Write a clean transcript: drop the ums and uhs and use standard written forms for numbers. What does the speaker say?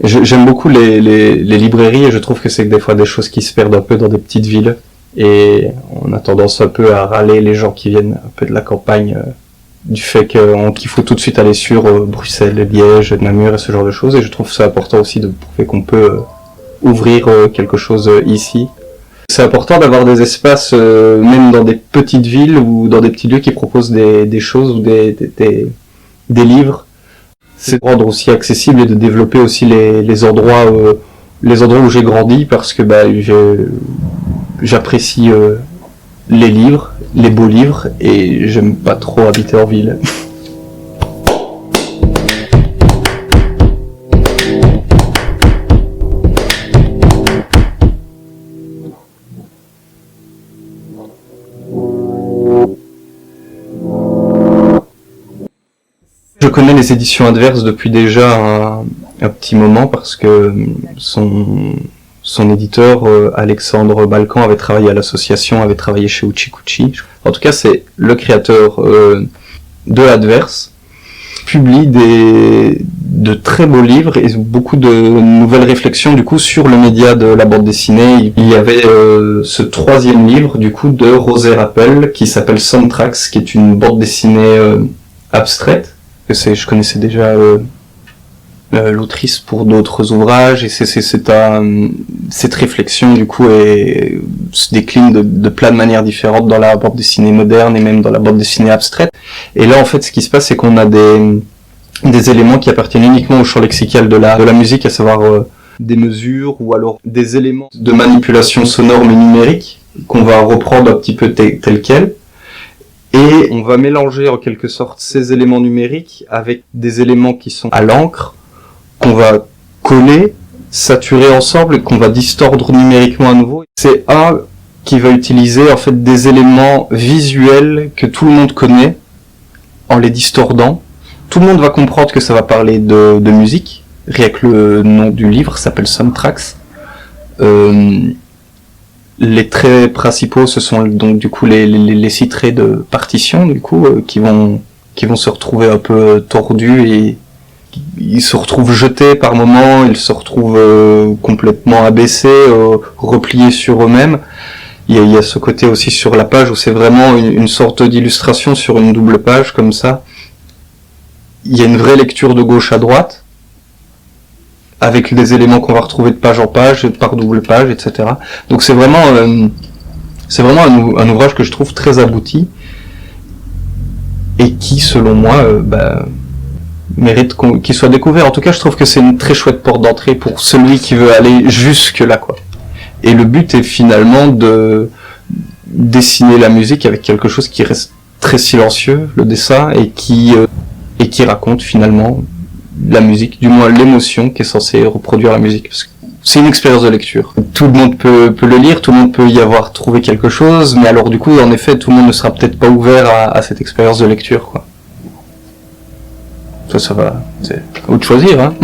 J'aime beaucoup les librairies et je trouve que c'est des fois des choses qui se perdent un peu dans des petites villes. Et on a tendance un peu à râler les gens qui viennent un peu de la campagne du fait qu'il faut tout de suite aller sur Bruxelles, Liège, Namur et ce genre de choses. Et je trouve ça important aussi de prouver qu'on peut ouvrir quelque chose ici. C'est important d'avoir des espaces, même dans des petites villes ou dans des petits lieux qui proposent des choses ou des livres. C'est de rendre aussi accessible et de développer aussi les endroits où j'ai grandi parce que j'apprécie les livres, les beaux livres et j'aime pas trop habiter en ville. Je connais les éditions adverses depuis déjà un petit moment parce que son éditeur, Alexandre Balkan, avait travaillé à l'association, avait travaillé chez Uchikuchi. En tout cas, c'est le créateur de Adverse, publie de très beaux livres et beaucoup de nouvelles réflexions du coup sur le média de la bande dessinée. Il y avait ce troisième livre du coup de Rosé Rappel qui s'appelle Soundtracks, qui est une bande dessinée abstraite. Je connaissais déjà l'autrice pour d'autres ouvrages et cette réflexion du coup se décline de plein de manières différentes dans la bande dessinée moderne et même dans la bande dessinée abstraite. Et là en fait ce qui se passe c'est qu'on a des éléments qui appartiennent uniquement au champ lexical de la musique, à savoir des mesures ou alors des éléments de manipulation sonore mais numérique qu'on va reprendre un petit peu tel quel. Et on va mélanger en quelque sorte ces éléments numériques avec des éléments qui sont à l'encre, qu'on va coller, saturer ensemble et qu'on va distordre numériquement à nouveau. C'est qui va utiliser en fait des éléments visuels que tout le monde connaît en les distordant. Tout le monde va comprendre que ça va parler de musique, rien que le nom du livre s'appelle Soundtracks. Les traits principaux, ce sont donc du coup les 6 traits de partition du coup qui vont se retrouver un peu tordus et ils se retrouvent jetés par moments, ils se retrouvent complètement abaissés, repliés sur eux-mêmes. Il y a ce côté aussi sur la page où c'est vraiment une sorte d'illustration sur une double page comme ça. Il y a une vraie lecture de gauche à droite, avec des éléments qu'on va retrouver de page en page, par double page, etc. Donc c'est vraiment un ouvrage que je trouve très abouti et qui, selon moi, mérite qu'il soit découvert. En tout cas, je trouve que c'est une très chouette porte d'entrée pour celui qui veut aller jusque là, quoi. Et le but est finalement de dessiner la musique avec quelque chose qui reste très silencieux, le dessin, et qui raconte finalement la musique, du moins l'émotion qui est censée reproduire la musique. Parce que c'est une expérience de lecture. Tout le monde peut le lire, tout le monde peut y avoir trouvé quelque chose, mais alors du coup, en effet, tout le monde ne sera peut-être pas ouvert à cette expérience de lecture, quoi. Ça va, c'est à vous de choisir, hein.